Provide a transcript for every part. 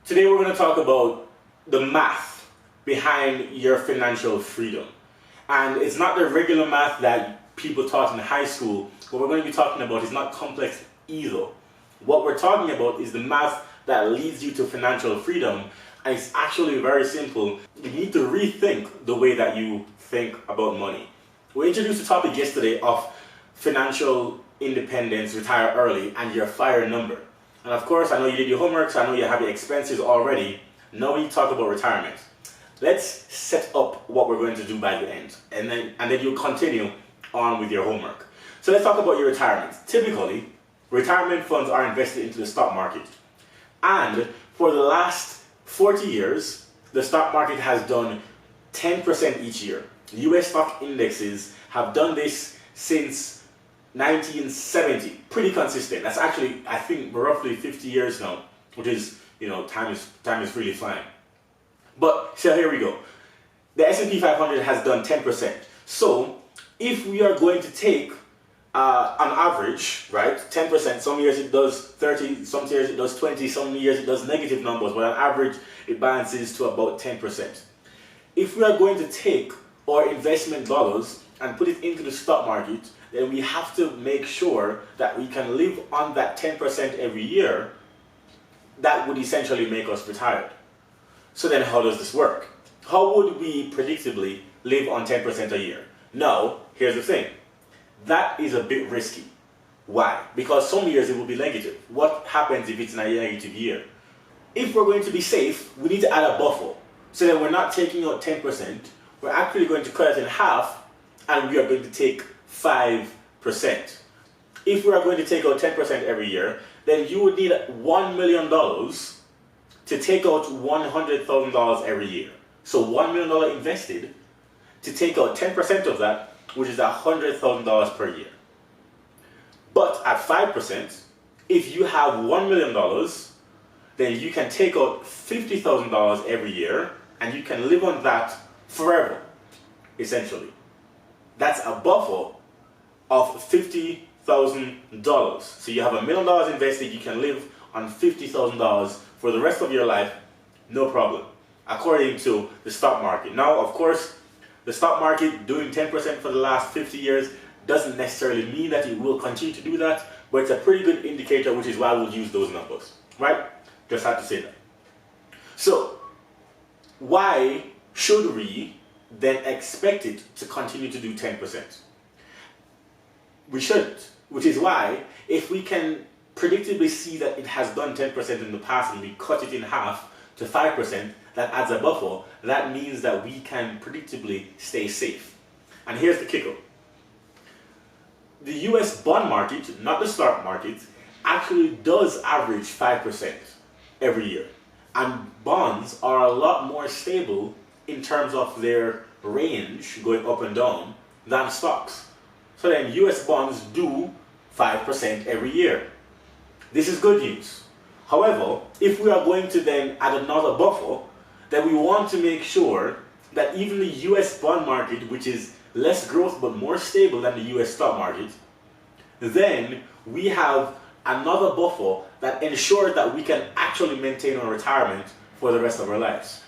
Today we're going to talk about the math behind your financial freedom. And it's not the regular math that people taught in high school. What we're going to be talking about is not complex either. What we're talking about is the math that leads you to financial freedom. And it's actually very simple. You need to rethink the way that you think about money. We introduced the topic yesterday of financial independence, retire early, and your FIRE number. And of course, I know you did your homework, so I know you have your expenses already. Now we talk about retirement. Let's set up what we're going to do by the end, and then you'll continue on with your homework. So let's talk about your retirement. Typically, retirement funds are invested into the stock market. And for the last 40 years, the stock market has done 10% each year. US stock indexes have done this since 1970, pretty consistent. That's actually, I think, roughly 50 years now, which is, time is really flying. But so here we go. The S&P 500 has done 10%. So if we are going to take on average, right, 10%, some years it does 30, some years it does 20, some years it does negative numbers, but on average it balances to about 10%. If we are going to take our investment dollars and put it into the stock market, then we have to make sure that we can live on that 10% every year. That would essentially make us retired. So then how does this work? How would we predictably live on 10% a year? Now, here's the thing. That is a bit risky. Why? Because some years it will be negative. What happens if it's a negative year? If we're going to be safe, we need to add a buffer. So that we're not taking out 10%, we're actually going to cut it in half, and we are going to take 5%. If we are going to take out 10% every year, then you would need $1 million to take out $100,000 every year. So $1 million invested to take out 10% of that, which is $100,000 per year. But at 5%, if you have $1 million, then you can take out $50,000 every year, and you can live on that forever, essentially. That's a buffer of $50,000. So you have $1 million invested, you can live on $50,000 for the rest of your life, no problem, according to the stock market. Now, of course, the stock market doing 10% for the last 50 years doesn't necessarily mean that it will continue to do that, but it's a pretty good indicator, which is why we'll use those numbers, right? Just had to say that. So, why should we then expect it to continue to do 10%? We shouldn't, which is why if we can predictably see that it has done 10% in the past and we cut it in half to 5%, that adds a buffer. That means that we can predictably stay safe. And here's the kicker. The US bond market, not the stock market, actually does average 5% every year. And bonds are a lot more stable in terms of their range going up and down than stocks. So then US bonds do 5% every year. This is good news. However, if we are going to then add another buffer, then we want to make sure that even the US bond market, which is less growth but more stable than the US stock market, then we have another buffer that ensures that we can actually maintain our retirement for the rest of our lives.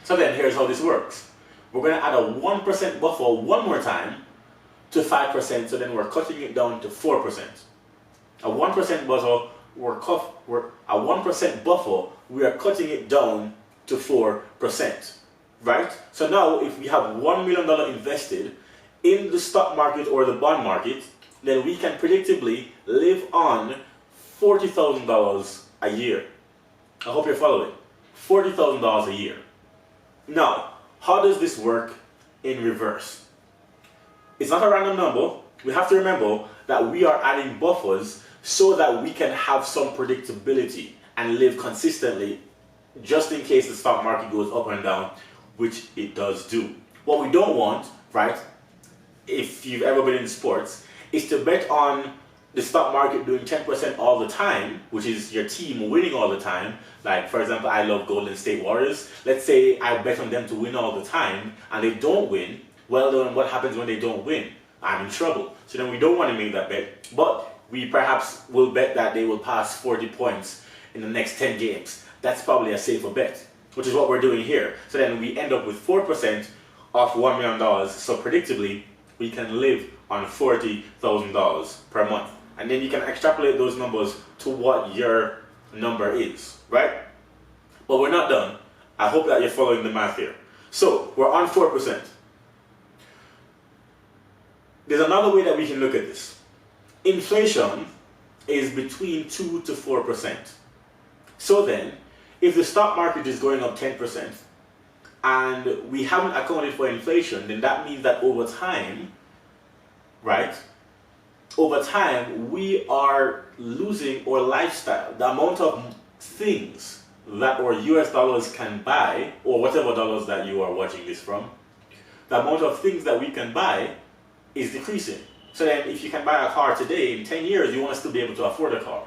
So then here's how this works. We're going to add a 1% buffer one more time to 5%, so then we're cutting it down to 4%. A 1% buffer, a 1% buffer, we are cutting it down to 4%, right? So now if we have $1 million invested in the stock market or the bond market, then we can predictably live on $40,000 a year. I hope you're following. $40,000 a year. Now, how does this work in reverse? It's not a random number. We have to remember that we are adding buffers so that we can have some predictability and live consistently just in case the stock market goes up and down, which it does do. What we don't want, right, if you've ever been in sports, is to bet on the stock market doing 10% all the time, which is your team winning all the time. Like, for example, I love Golden State Warriors. Let's say I bet on them to win all the time and they don't win. Well, then what happens when they don't win? I'm in trouble. So then we don't want to make that bet, but we perhaps will bet that they will pass 40 points in the next 10 games. that's probably a safer bet, which is what we're doing here. So then we end up with 4% of $1 million. So predictably, we can live on $40,000 per month. And then you can extrapolate those numbers to what your number is, right? But we're not done. I hope that you're following the math here. So we're on 4%. There's another way that we can look at this. Inflation is between 2 to 4%. So then, if the stock market is going up 10% and we haven't accounted for inflation, then that means that over time, right? Over time, we are losing our lifestyle. The amount of things that our US dollars can buy, or whatever dollars that you are watching this from, the amount of things that we can buy is decreasing. So then if you can buy a car today, in 10 years, you want to still be able to afford a car.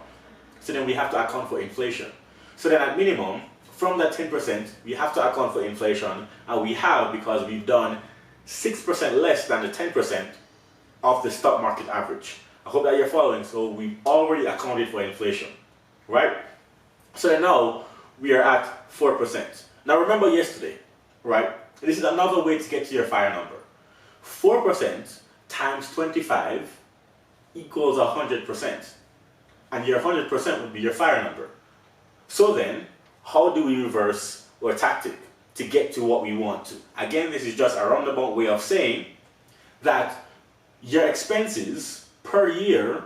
So then we have to account for inflation. So then at minimum, from that 10%, we have to account for inflation, and we have because we've done 6% less than the 10% of the stock market average. I hope that you're following. So we've already accounted for inflation, right? So then now we are at 4%. Now remember yesterday, right? This is another way to get to your FIRE number. 4% times 25 equals 100%. And your 100% would be your FIRE number. So then, how do we reverse our tactic to get to what we want to? Again, this is just a roundabout way of saying that your expenses per year,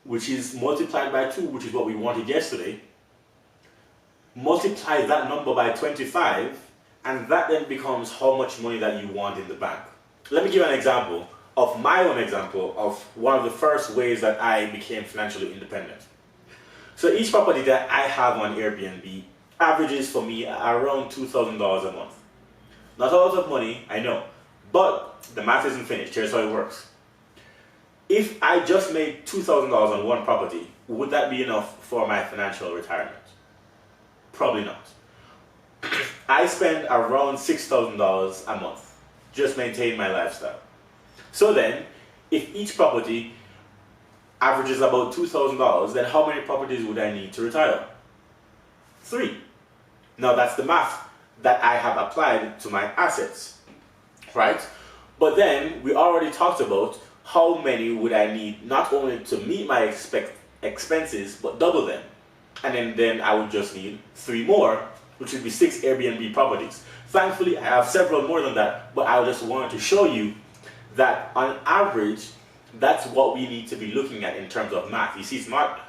which is multiplied by 2, which is what we wanted yesterday, multiply that number by 25, and that then becomes how much money that you want in the bank. Let me give you an example of my own example of one of the first ways that I became financially independent. So each property that I have on Airbnb averages for me around $2,000 a month. Not a lot of money, I know, but the math isn't finished. Here's how it works. If I just made $2,000 on one property, would that be enough for my financial retirement? Probably not. I spend around $6,000 a month, just maintain my lifestyle. So then, if each property averages about $2,000, then how many properties would I need to retire? 3. Now that's the math that I have applied to my assets, right? But then we already talked about how many would I need not only to meet my expenses, but double them. And then I would just need 3 more, which would be 6 Airbnb properties. Thankfully, I have several more than that, but I just wanted to show you that on average, that's what we need to be looking at in terms of math. You see, it's not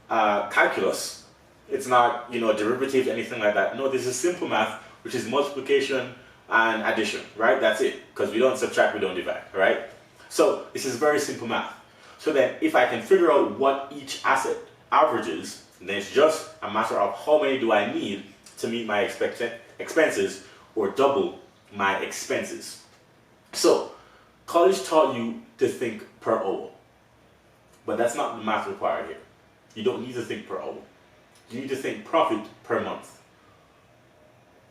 calculus, it's not derivatives, anything like that. No, this is simple math, which is multiplication and addition, right? That's it, because we don't subtract, we don't divide, right? So this is very simple math. So then if I can figure out what each asset averages, then it's just a matter of how many do I need to meet my expenses or double my expenses. So college taught you to think per hour, but that's not the math required here. You don't need to think per hour. You need to think profit per month,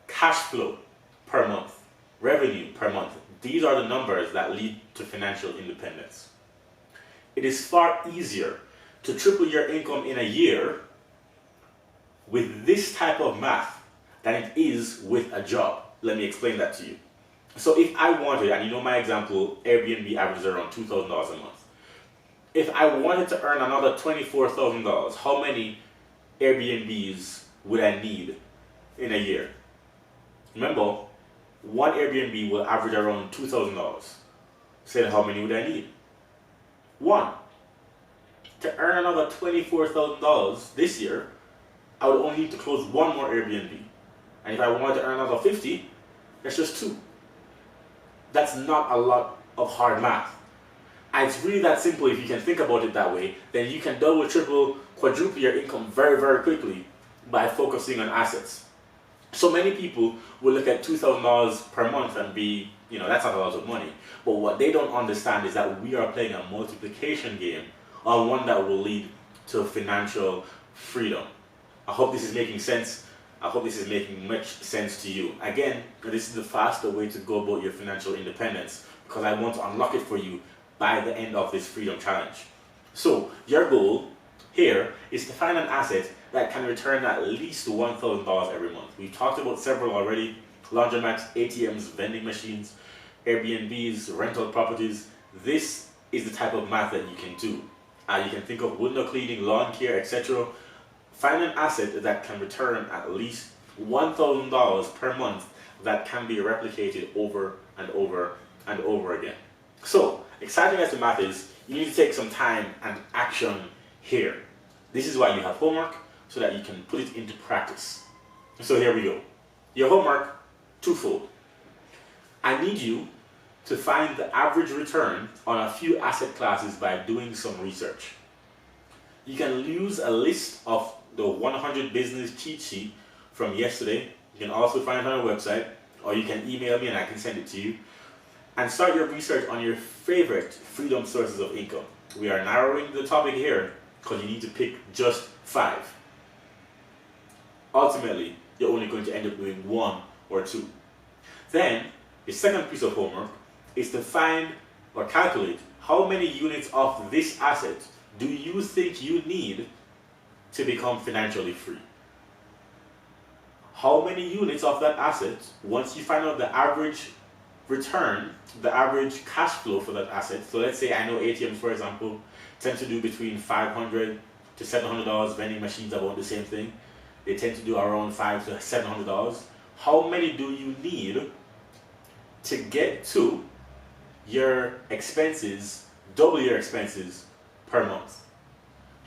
cash flow per month, revenue per month. These are the numbers that lead to financial independence. It is far easier to triple your income in a year with this type of math than it is with a job. Let me explain that to you. So if I wanted, and my example, Airbnb averages around $2,000 a month. If I wanted to earn another $24,000, how many Airbnbs would I need in a year? Remember, one Airbnb will average around $2,000. So then how many would I need? 1. To earn another $24,000 this year, I would only need to close 1 more Airbnb. And if I wanted to earn another 50, that's just 2. That's not a lot of hard math. And it's really that simple. If you can think about it that way, then you can double, triple, quadruple your income very, very quickly by focusing on assets. So many people will look at $2,000 per month and be, that's not a lot of money. But what they don't understand is that we are playing a multiplication game on one that will lead to financial freedom. I hope this is making sense. I hope this is making much sense to you. Again, this is the faster way to go about your financial independence, because I want to unlock it for you by the end of this Freedom Challenge. So your goal here is to find an asset that can return at least $1,000 every month. We've talked about several already: laundromats, ATMs, vending machines, Airbnbs, rental properties. This is the type of math that you can do. You can think of window cleaning, lawn care, etc. Find an asset that can return at least $1,000 per month that can be replicated over and over and over again. So, exciting as the math is, you need to take some time and action here. This is why you have homework, so that you can put it into practice. So here we go. Your homework, twofold. I need you to find the average return on a few asset classes by doing some research. You can use a list of the 100 business cheat sheet from yesterday. You can also find it on our website, or you can email me and I can send it to you. And start your research on your favorite freedom sources of income. We are narrowing the topic here because you need to pick just 5. Ultimately, you're only going to end up doing 1 or 2. Then, the second piece of homework is to find or calculate how many units of this asset do you think you need to become financially free. How many units of that asset, once you find out the average return, the average cash flow for that asset. So let's say I know ATMs, for example, tend to do between $500 to $700. Vending machines are about the same thing. They tend to do around $500 to $700. How many do you need to get to your expenses, double your expenses per month?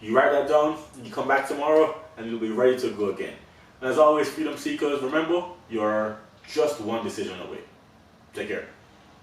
You write that down, you come back tomorrow, and you'll be ready to go again. And as always, freedom seekers, remember, you're just one decision away. Take care.